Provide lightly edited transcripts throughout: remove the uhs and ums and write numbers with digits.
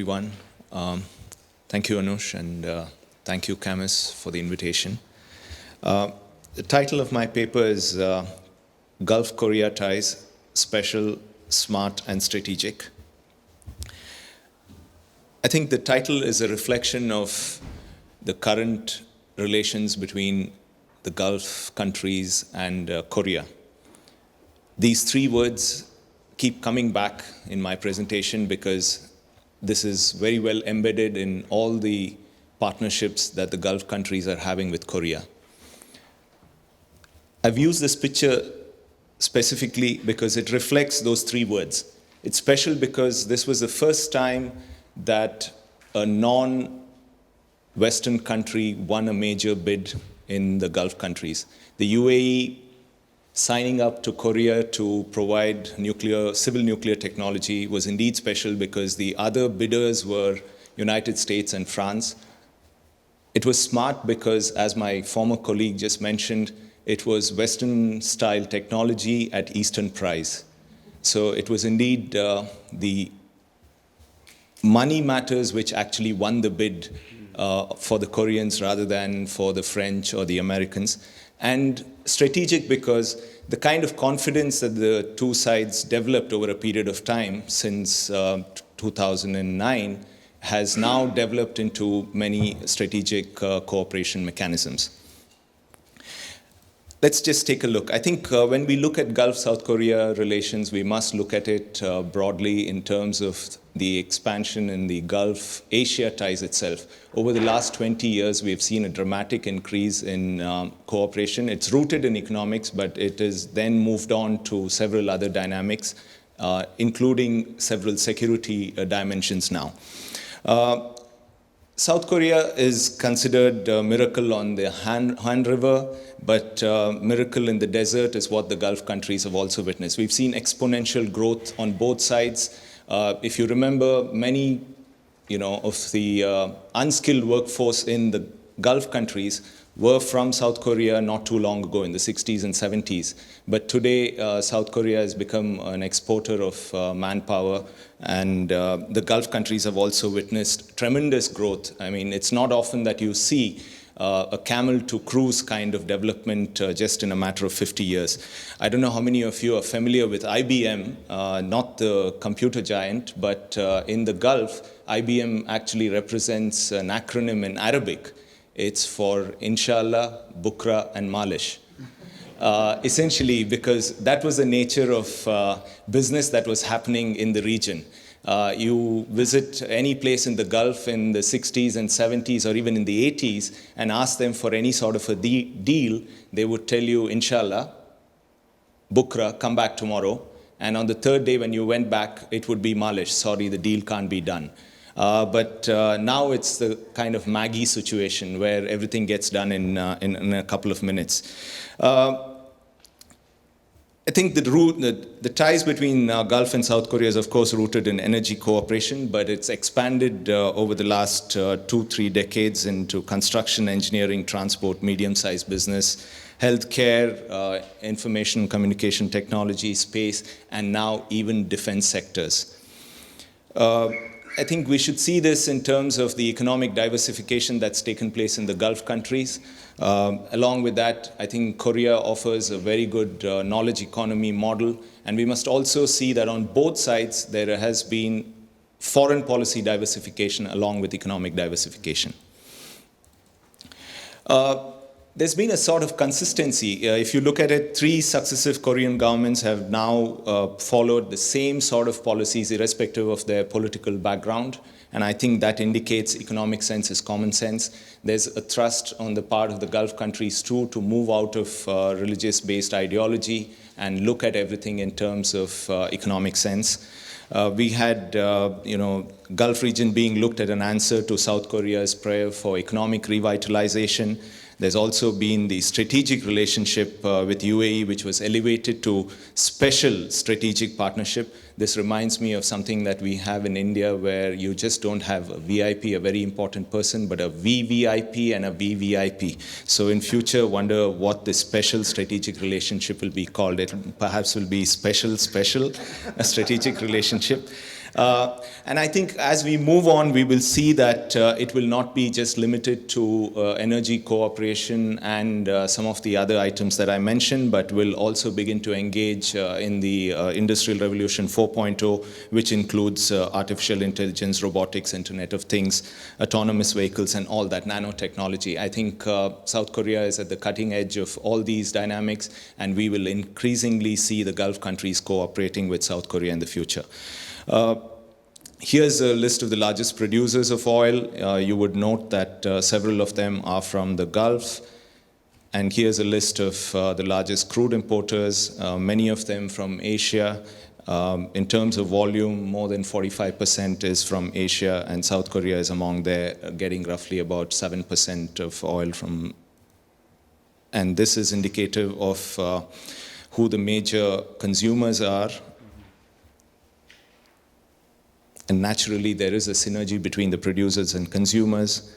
everyone. Thank you, Anush, and thank you, Camus, for the invitation. The title of my paper is Gulf Korea Ties, Special, Smart, and Strategic. I think the title is a reflection of the current relations between the Gulf countries and Korea. These three words keep coming back in my presentation because this is very well embedded in all the partnerships that the Gulf countries are having with Korea. I've used this picture specifically because it reflects those three words. It's special because this was the first time that a non-Western country won a major bid in the Gulf countries. The UAE signing up to Korea to provide civil nuclear technology was indeed special because the other bidders were United States and France. It was smart because, as my former colleague just mentioned, it was Western-style technology at Eastern price. So it was indeed the money matters which actually won the bid for the Koreans rather than for the French or the Americans. And strategic because the kind of confidence that the two sides developed over a period of time since 2009 has now developed into many strategic cooperation mechanisms. Let's just take a look. I think when we look at Gulf-South Korea relations, we must look at it broadly in terms of the expansion in the Gulf-Asia ties itself. Over the last 20 years, we've seen a dramatic increase in cooperation. It's rooted in economics, but it has then moved on to several other dynamics, including several security dimensions now. South Korea is considered a miracle on the Han River, but miracle in the desert is what the Gulf countries have also witnessed. We've seen exponential growth on both sides. If you remember, many of the unskilled workforce in the Gulf countries were from South Korea not too long ago in the 60s and 70s. But today, South Korea has become an exporter of manpower, and the Gulf countries have also witnessed tremendous growth. I mean, it's not often that you see a camel to cruise kind of development just in a matter of 50 years. I don't know how many of you are familiar with IBM, not the computer giant, but in the Gulf, IBM actually represents an acronym in Arabic. It's for Inshallah, Bukra, and Malish. Essentially, because that was the nature of business that was happening in the region. You visit any place in the Gulf in the 60s and 70s or even in the 80s and ask them for any sort of a deal, they would tell you, Inshallah, Bukra, come back tomorrow. And on the third day when you went back, it would be Malish, sorry, the deal can't be done. But now it's the kind of Maggie situation where everything gets done in a couple of minutes. I think the ties between Gulf and South Korea is, of course, rooted in energy cooperation, but it's expanded over the last 2-3 decades into construction, engineering, transport, medium-sized business, healthcare, information communication technology, space, and now even defense sectors. I think we should see this in terms of the economic diversification that's taken place in the Gulf countries. Along with that, I think Korea offers a very good knowledge economy model. And we must also see that on both sides, there has been foreign policy diversification along with economic diversification. There's been a sort of consistency. If you look at it, 3 successive Korean governments have now followed the same sort of policies irrespective of their political background. And I think that indicates economic sense is common sense. There's a thrust on the part of the Gulf countries too to move out of religious-based ideology and look at everything in terms of economic sense. We had, Gulf region being looked at an answer to South Korea's prayer for economic revitalization. There's also been the strategic relationship with UAE, which was elevated to special strategic partnership. This reminds me of something that we have in India where you just don't have a VIP, a very important person, but a VVIP and a VVIP. So in future, wonder what this special strategic relationship will be called. It perhaps will be special, a strategic relationship. And I think as we move on, we will see that it will not be just limited to energy cooperation and some of the other items that I mentioned, but will also begin to engage in the Industrial Revolution 4.0, which includes artificial intelligence, robotics, Internet of Things, autonomous vehicles, and all that nanotechnology. I think South Korea is at the cutting edge of all these dynamics, and we will increasingly see the Gulf countries cooperating with South Korea in the future. Here's a list of the largest producers of oil. You would note that several of them are from the Gulf. And here's a list of the largest crude importers, many of them from Asia. In terms of volume, more than 45% is from Asia, and South Korea is among there, getting roughly about 7% of oil from. And this is indicative of who the major consumers are. And naturally, there is a synergy between the producers and consumers.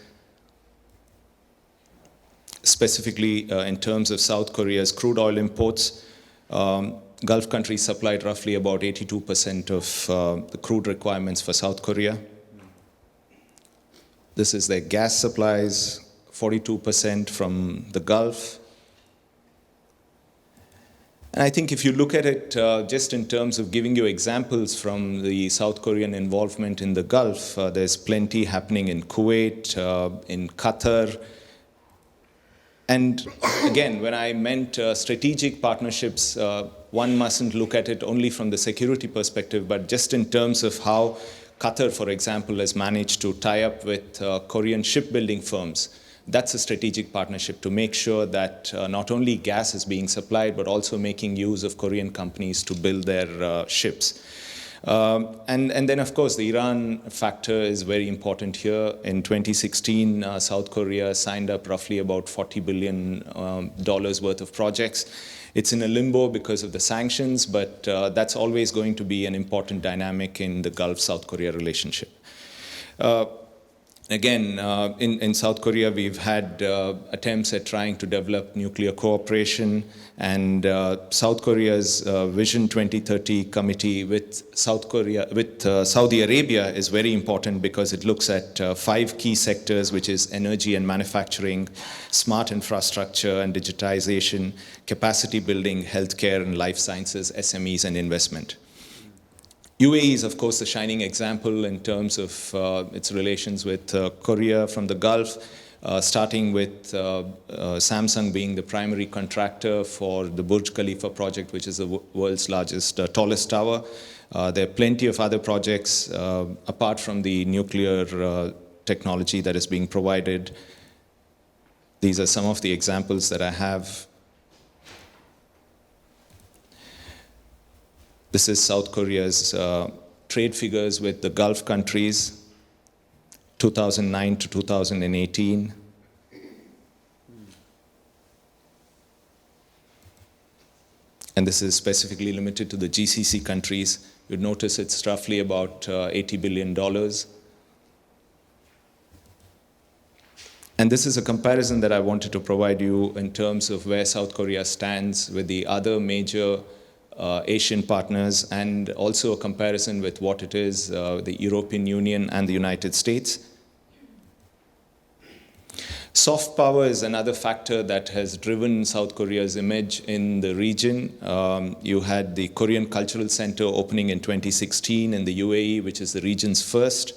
Specifically, in terms of South Korea's crude oil imports, Gulf countries supplied roughly about 82% of the crude requirements for South Korea. This is their gas supplies, 42% from the Gulf. And I think if you look at it just in terms of giving you examples from the South Korean involvement in the Gulf, there's plenty happening in Kuwait, in Qatar. And again, when I meant strategic partnerships, one mustn't look at it only from the security perspective, but just in terms of how Qatar, for example, has managed to tie up with Korean shipbuilding firms. That's a strategic partnership to make sure that not only gas is being supplied, but also making use of Korean companies to build their ships. And then, of course, the Iran factor is very important here. In 2016, South Korea signed up roughly about $40 billion worth of projects. It's in a limbo because of the sanctions, but that's always going to be an important dynamic in the Gulf-South Korea relationship. Again, in South Korea, we've had attempts at trying to develop nuclear cooperation, and South Korea's Vision 2030 committee with Saudi Arabia is very important because it looks at 5 key sectors, which is energy and manufacturing, smart infrastructure and digitization, capacity building, healthcare and life sciences, SMEs and investment. UAE is, of course, the shining example in terms of its relations with Korea from the Gulf, starting with Samsung being the primary contractor for the Burj Khalifa project, which is the world's largest, tallest tower. There are plenty of other projects apart from the nuclear technology that is being provided. These are some of the examples that I have. This is South Korea's trade figures with the Gulf countries, 2009 to 2018. And this is specifically limited to the GCC countries. You'd notice it's roughly about $80 billion. And this is a comparison that I wanted to provide you in terms of where South Korea stands with the other major Asian partners, and also a comparison with what it is, the European Union and the United States. Soft power is another factor that has driven South Korea's image in the region. You had the Korean Cultural Center opening in 2016 in the UAE, which is the region's first.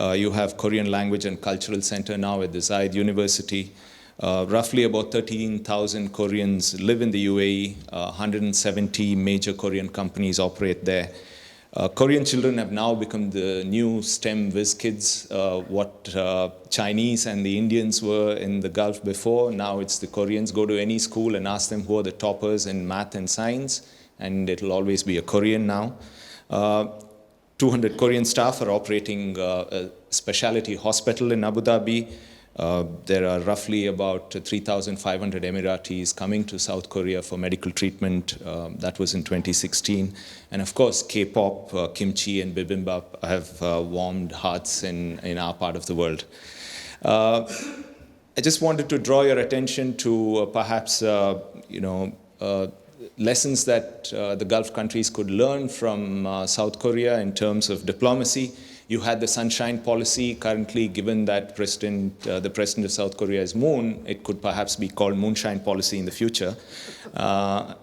You have Korean Language and Cultural Center now at the Zayed University. Roughly about 13,000 Koreans live in the UAE. 170 major Korean companies operate there. Korean children have now become the new STEM whiz kids. What Chinese and the Indians were in the Gulf before, now it's the Koreans. Go to any school and ask them who are the toppers in math and science, and it'll always be a Korean now. 200 Korean staff are operating a specialty hospital in Abu Dhabi. There are roughly about 3,500 Emiratis coming to South Korea for medical treatment. That was in 2016. And of course, K-pop, kimchi and bibimbap have warmed hearts in our part of the world. I just wanted to draw your attention to perhaps, lessons that the Gulf countries could learn from South Korea in terms of diplomacy. You had the sunshine policy. Currently, given that the president of South Korea is Moon, it could perhaps be called moonshine policy in the future. I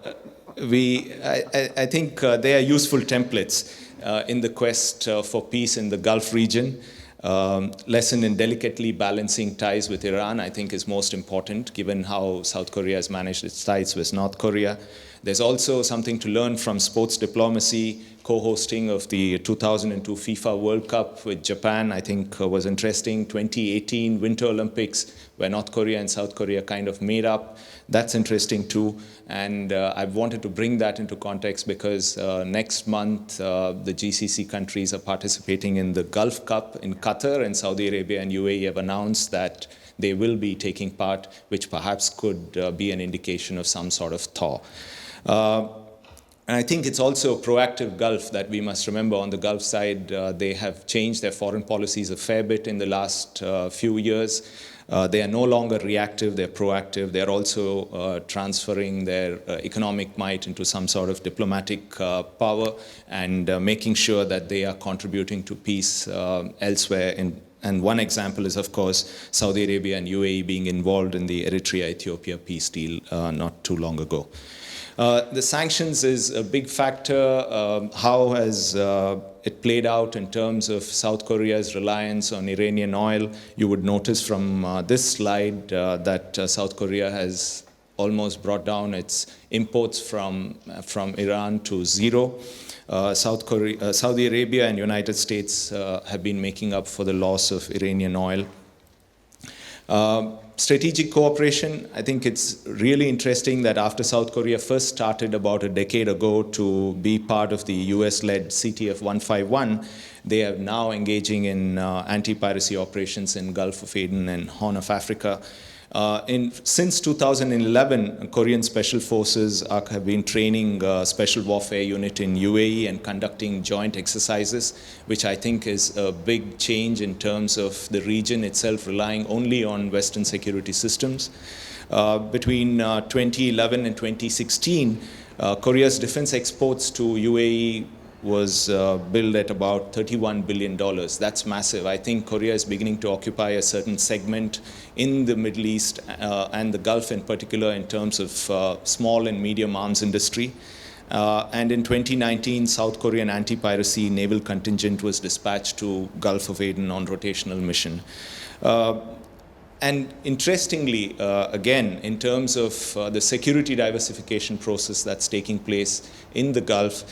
think they are useful templates in the quest for peace in the Gulf region. Lesson in delicately balancing ties with Iran, I think, is most important, given how South Korea has managed its ties with North Korea. There's also something to learn from sports diplomacy. Co-hosting of the 2002 FIFA World Cup with Japan, I think, was interesting. 2018 Winter Olympics, where North Korea and South Korea kind of made up. That's interesting too. And I've wanted to bring that into context because next month the GCC countries are participating in the Gulf Cup in Qatar, and Saudi Arabia and UAE have announced that they will be taking part, which perhaps could be an indication of some sort of thaw. And I think it's also a proactive Gulf that we must remember. On the Gulf side, they have changed their foreign policies a fair bit in the last few years. They are no longer reactive, they're proactive. They're also transferring their economic might into some sort of diplomatic power and making sure that they are contributing to peace elsewhere. And one example is, of course, Saudi Arabia and UAE being involved in the Eritrea-Ethiopia peace deal not too long ago. The sanctions is a big factor. How has it played out in terms of South Korea's reliance on Iranian oil? You would notice from this slide that South Korea has almost brought down its imports from Iran to zero. Saudi Arabia and United States have been making up for the loss of Iranian oil. Strategic cooperation, I think it's really interesting that after South Korea first started about a decade ago to be part of the US-led CTF 151, they are now engaging in anti-piracy operations in Gulf of Aden and Horn of Africa. Since 2011, Korean Special Forces have been training a Special Warfare Unit in UAE and conducting joint exercises, which I think is a big change in terms of the region itself relying only on Western security systems. Between 2011 and 2016, Korea's defense exports to UAE was billed at about $31 billion. That's massive. I think Korea is beginning to occupy a certain segment in the Middle East and the Gulf in particular in terms of small and medium arms industry. And in 2019, South Korean anti-piracy naval contingent was dispatched to Gulf of Aden on rotational mission. And interestingly, again, in terms of the security diversification process that's taking place in the Gulf,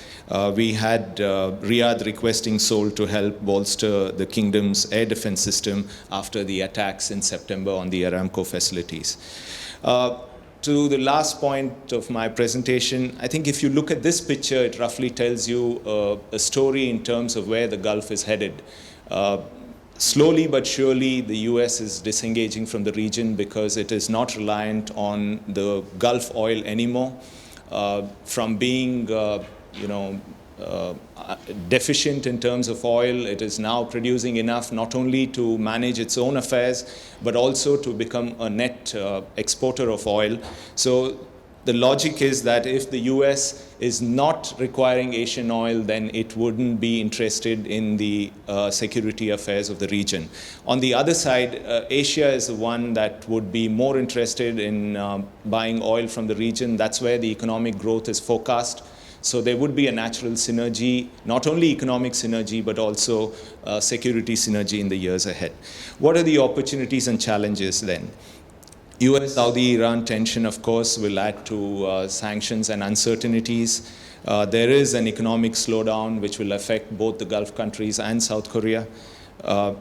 we had Riyadh requesting Seoul to help bolster the kingdom's air defense system after the attacks in September on the Aramco facilities. To the last point of my presentation, I think if you look at this picture, it roughly tells you a story in terms of where the Gulf is headed. Slowly but surely, the US is disengaging from the region because it is not reliant on the Gulf oil anymore. From being, deficient in terms of oil, it is now producing enough not only to manage its own affairs, but also to become a net exporter of oil. So the logic is that if the US is not requiring Asian oil, then it wouldn't be interested in the security affairs of the region. On the other side, Asia is the one that would be more interested in buying oil from the region. That's where the economic growth is forecast. So there would be a natural synergy, not only economic synergy, but also security synergy in the years ahead. What are the opportunities and challenges then? US-Saudi-Iran tension, of course, will add to sanctions and uncertainties. There is an economic slowdown which will affect both the Gulf countries and South Korea.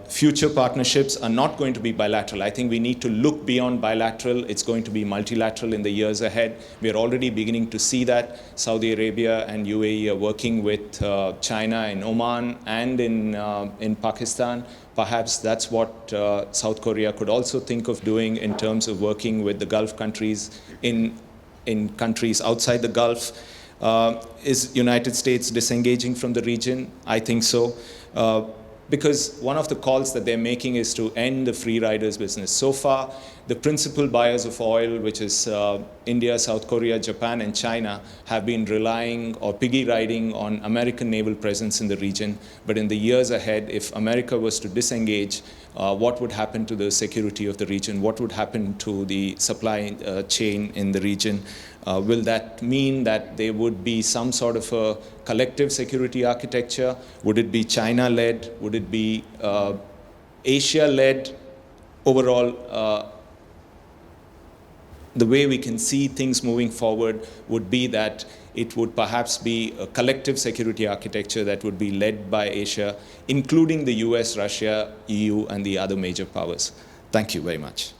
Future partnerships are not going to be bilateral. I think we need to look beyond bilateral. It's going to be multilateral in the years ahead. We are already beginning to see that. Saudi Arabia and UAE are working with China in Oman and in Pakistan. Perhaps that's what South Korea could also think of doing in terms of working with the Gulf countries in countries outside the Gulf. Is United States disengaging from the region? I think so. because one of the calls that they're making is to end the free riders business. So far, the principal buyers of oil, which is India, South Korea, Japan, and China, have been relying or piggy riding on American naval presence in the region. But in the years ahead, if America was to disengage, what would happen to the security of the region? What would happen to the supply chain in the region? Will that mean that there would be some sort of a collective security architecture? Would it be China-led? Would it be Asia-led? Overall, the way we can see things moving forward would be that it would perhaps be a collective security architecture that would be led by Asia, including the US, Russia, EU, and the other major powers. Thank you very much.